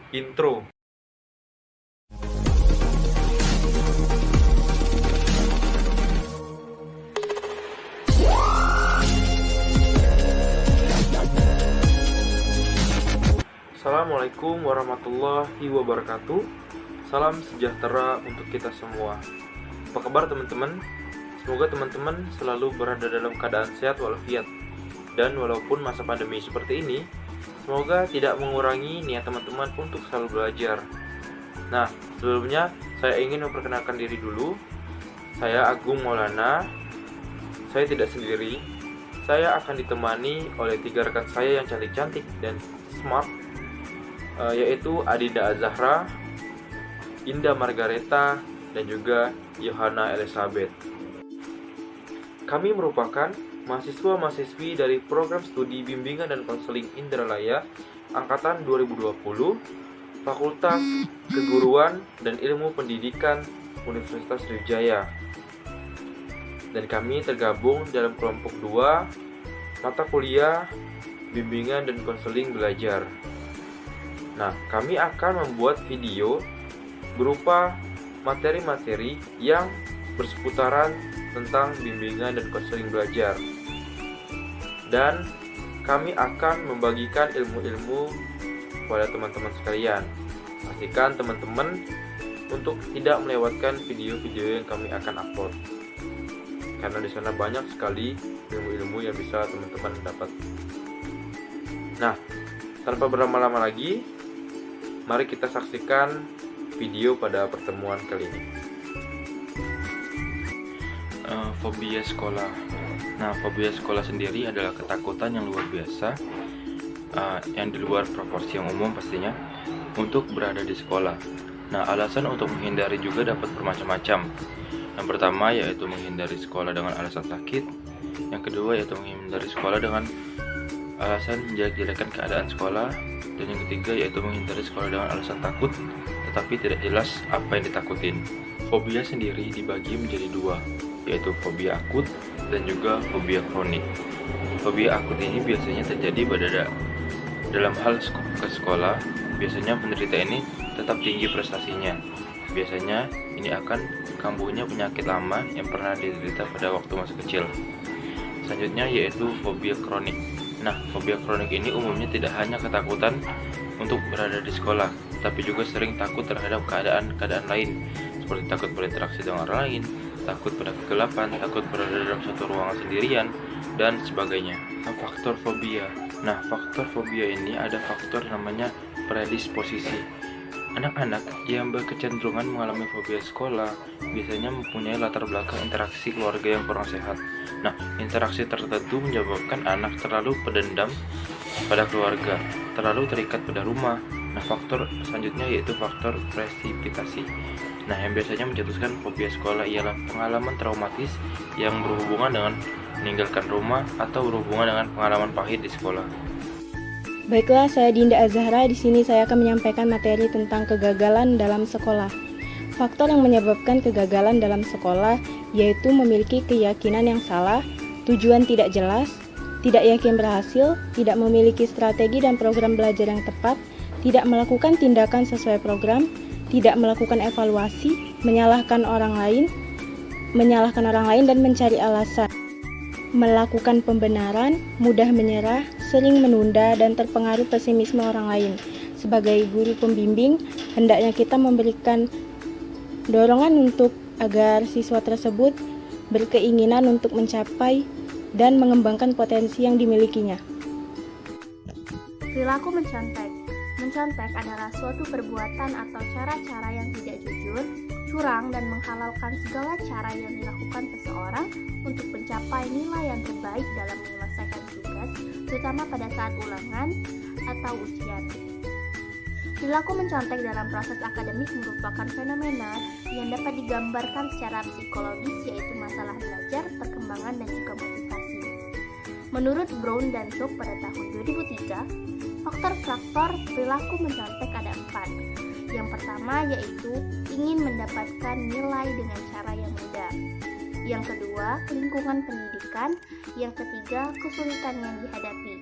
Intro. Assalamualaikum warahmatullahi wabarakatuh. Salam sejahtera untuk kita semua. Apa kabar teman-teman? Semoga teman-teman selalu berada dalam keadaan sehat walafiat. Dan walaupun masa pandemi seperti ini, semoga tidak mengurangi niat teman-teman untuk selalu belajar. Nah, sebelumnya saya ingin memperkenalkan diri dulu. Saya Agung Maulana. Saya tidak sendiri. Saya akan ditemani oleh 3 rekan saya yang cantik-cantik dan smart, yaitu Adinda Azahra, Indah Margareta, dan juga Yohana Elizabeth. Kami merupakan mahasiswa-mahasiswi dari program studi bimbingan dan konseling Indralaya angkatan 2020, Fakultas Keguruan dan Ilmu Pendidikan Universitas Sriwijaya. Dan kami tergabung dalam kelompok 2 mata kuliah bimbingan dan konseling belajar. Nah, kami akan membuat video berupa materi-materi yang berseputaran tentang bimbingan dan konseling belajar. Dan kami akan membagikan ilmu-ilmu kepada teman-teman sekalian. Pastikan teman-teman untuk tidak melewatkan video-video yang kami akan upload. Karena di sana banyak sekali ilmu-ilmu yang bisa teman-teman dapat. Nah, tanpa berlama-lama lagi, mari kita saksikan video pada pertemuan kali ini. Fobia sekolah. Nah, fobia sekolah sendiri adalah ketakutan yang luar biasa, yang di luar proporsi yang umum pastinya, untuk berada di sekolah. Nah, alasan untuk menghindari juga dapat bermacam-macam. Yang pertama yaitu menghindari sekolah dengan alasan sakit. Yang kedua yaitu menghindari sekolah dengan alasan menjelek-jelekan keadaan sekolah. Dan yang ketiga yaitu menghindari sekolah dengan alasan takut, tetapi tidak jelas apa yang ditakutin. Fobia sendiri dibagi menjadi 2, yaitu fobia akut dan juga fobia kronik. Fobia akut ini biasanya terjadi pada dalam hal ke sekolah. Biasanya penderita ini tetap tinggi prestasinya. Biasanya ini akan kambuhnya penyakit lama yang pernah diderita pada waktu masa kecil. Selanjutnya yaitu fobia kronik. Nah, fobia kronik ini umumnya tidak hanya ketakutan untuk berada di sekolah, tapi juga sering takut terhadap keadaan-keadaan lain, seperti takut berinteraksi dengan orang lain, takut pada kegelapan, takut berada dalam suatu ruangan sendirian, dan sebagainya. Faktor fobia. Nah, faktor fobia ini ada faktor namanya predisposisi. Anak-anak yang berkecenderungan mengalami fobia sekolah biasanya mempunyai latar belakang interaksi keluarga yang kurang sehat. Nah, interaksi tertentu menyebabkan anak terlalu pendendam pada keluarga, terlalu terikat pada rumah. Nah, faktor selanjutnya yaitu faktor presipitasi. Nah, yang biasanya mencetuskan fobia sekolah ialah pengalaman traumatis yang berhubungan dengan meninggalkan rumah atau berhubungan dengan pengalaman pahit di sekolah. Baiklah, saya Dinda Azahra. Di sini saya akan menyampaikan materi tentang kegagalan dalam sekolah. Faktor yang menyebabkan kegagalan dalam sekolah yaitu memiliki keyakinan yang salah, tujuan tidak jelas, tidak yakin berhasil, tidak memiliki strategi dan program belajar yang tepat, tidak melakukan tindakan sesuai program, tidak melakukan evaluasi, menyalahkan orang lain dan mencari alasan, melakukan pembenaran, mudah menyerah, sering menunda, dan terpengaruh pesimisme orang lain. Sebagai guru pembimbing, hendaknya kita memberikan dorongan untuk agar siswa tersebut berkeinginan untuk mencapai dan mengembangkan potensi yang dimilikinya. Perilaku mencontek. Mencontek adalah suatu perbuatan atau cara-cara yang tidak jujur, curang, dan menghalalkan segala cara yang dilakukan seseorang untuk mencapai nilai yang terbaik dalam menyelesaikan tugas, terutama pada saat ulangan atau ujian. Perilaku mencontek dalam proses akademik merupakan fenomena yang dapat digambarkan secara psikologis, yaitu masalah belajar, perkembangan, dan juga motivasi. Menurut Brown dan Cook pada tahun 2003, faktor-faktor perilaku mencontek ada 4. Yang pertama yaitu ingin mendapatkan nilai dengan cara yang mudah. Yang kedua, lingkungan pendidikan. Yang ketiga, kesulitan yang dihadapi.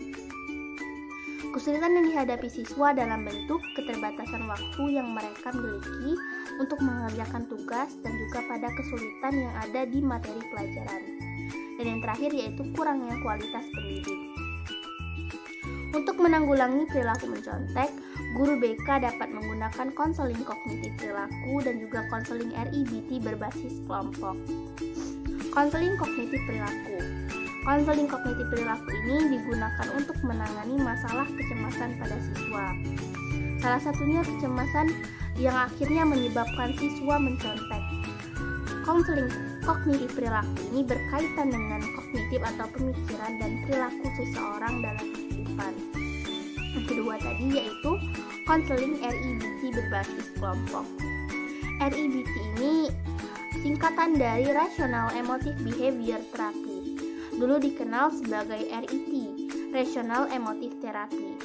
Kesulitan yang dihadapi siswa dalam bentuk keterbatasan waktu yang mereka miliki untuk mengerjakan tugas dan juga pada kesulitan yang ada di materi pelajaran. Dan yang terakhir yaitu kurangnya kualitas pendidik. Untuk menanggulangi perilaku mencontek, guru BK dapat menggunakan konseling kognitif perilaku dan juga konseling RIBT berbasis kelompok. Konseling kognitif perilaku. Konseling kognitif perilaku ini digunakan untuk menangani masalah kecemasan pada siswa. Salah satunya kecemasan yang akhirnya menyebabkan siswa mencontek. Konseling kognitif perilaku ini berkaitan dengan kognitif atau pemikiran dan perilaku seseorang dalam kehidupan. Yang kedua tadi yaitu konseling RIBT berbasis kelompok. RIBT ini singkatan dari Rational Emotive Behavior Therapy. Dulu dikenal sebagai RET, Rational Emotive Therapy.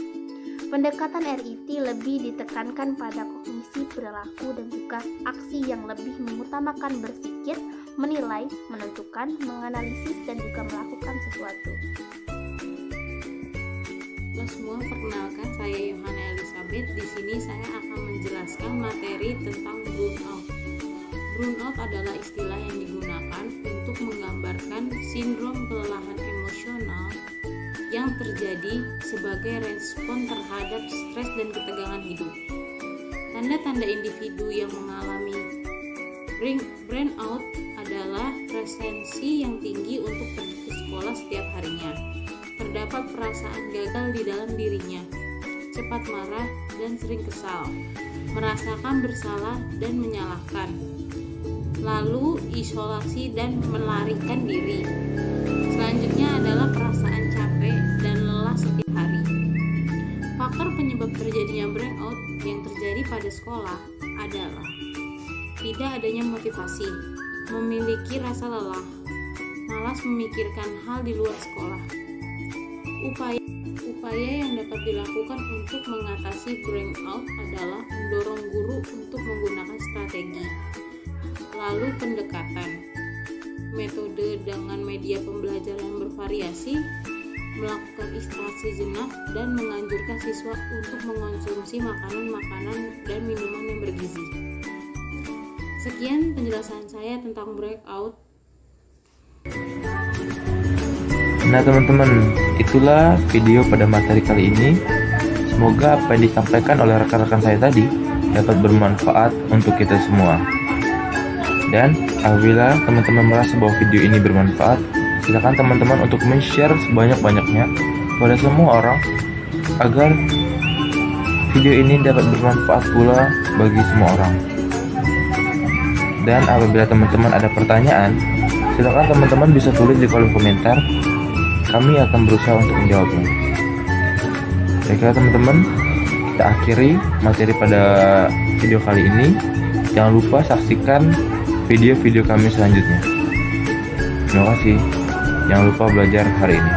Pendekatan RET lebih ditekankan pada kognisi perilaku dan juga aksi yang lebih mengutamakan berpikir, menilai, menentukan, menganalisis, dan juga melakukan sesuatu. Halo semua, perkenalkan saya Yohana Elizabeth. Di sini saya akan menjelaskan materi tentang burnout. Burnout adalah istilah yang digunakan untuk menggambarkan sindrom kelelahan emosional yang terjadi sebagai respon terhadap stres dan ketegangan hidup. Tanda-tanda individu yang mengalami burnout adalah presensi yang tinggi untuk pergi ke sekolah setiap harinya. Terdapat perasaan gagal di dalam dirinya, cepat marah dan sering kesal, merasakan bersalah dan menyalahkan, lalu isolasi dan melarikan diri. Selanjutnya adalah perasaan capek dan lelah setiap hari. Faktor penyebab terjadinya burnout yang terjadi pada sekolah adalah tidak adanya motivasi, memiliki rasa lelah, malas memikirkan hal di luar sekolah. Upaya yang dapat dilakukan untuk mengatasi burnout adalah mendorong guru untuk menggunakan strategi. Lalu pendekatan, metode dengan media pembelajaran yang bervariasi, melakukan istirahat sejenak, dan menganjurkan siswa untuk mengonsumsi makanan dan minuman yang bergizi. Sekian penjelasan saya tentang breakout. Nah teman-teman, itulah video pada materi kali ini. Semoga apa yang disampaikan oleh rekan-rekan saya tadi dapat bermanfaat untuk kita semua. Dan apabila teman-teman merasa bahwa video ini bermanfaat, silakan teman-teman untuk men-share sebanyak-banyaknya kepada semua orang agar video ini dapat bermanfaat pula bagi semua orang. Dan apabila teman-teman ada pertanyaan, silakan teman-teman bisa tulis di kolom komentar. Kami akan berusaha untuk menjawabnya. Baiklah teman-teman, kita akhiri materi pada video kali ini. Jangan lupa saksikan video-video kami selanjutnya. Terima kasih. Jangan lupa belajar hari ini.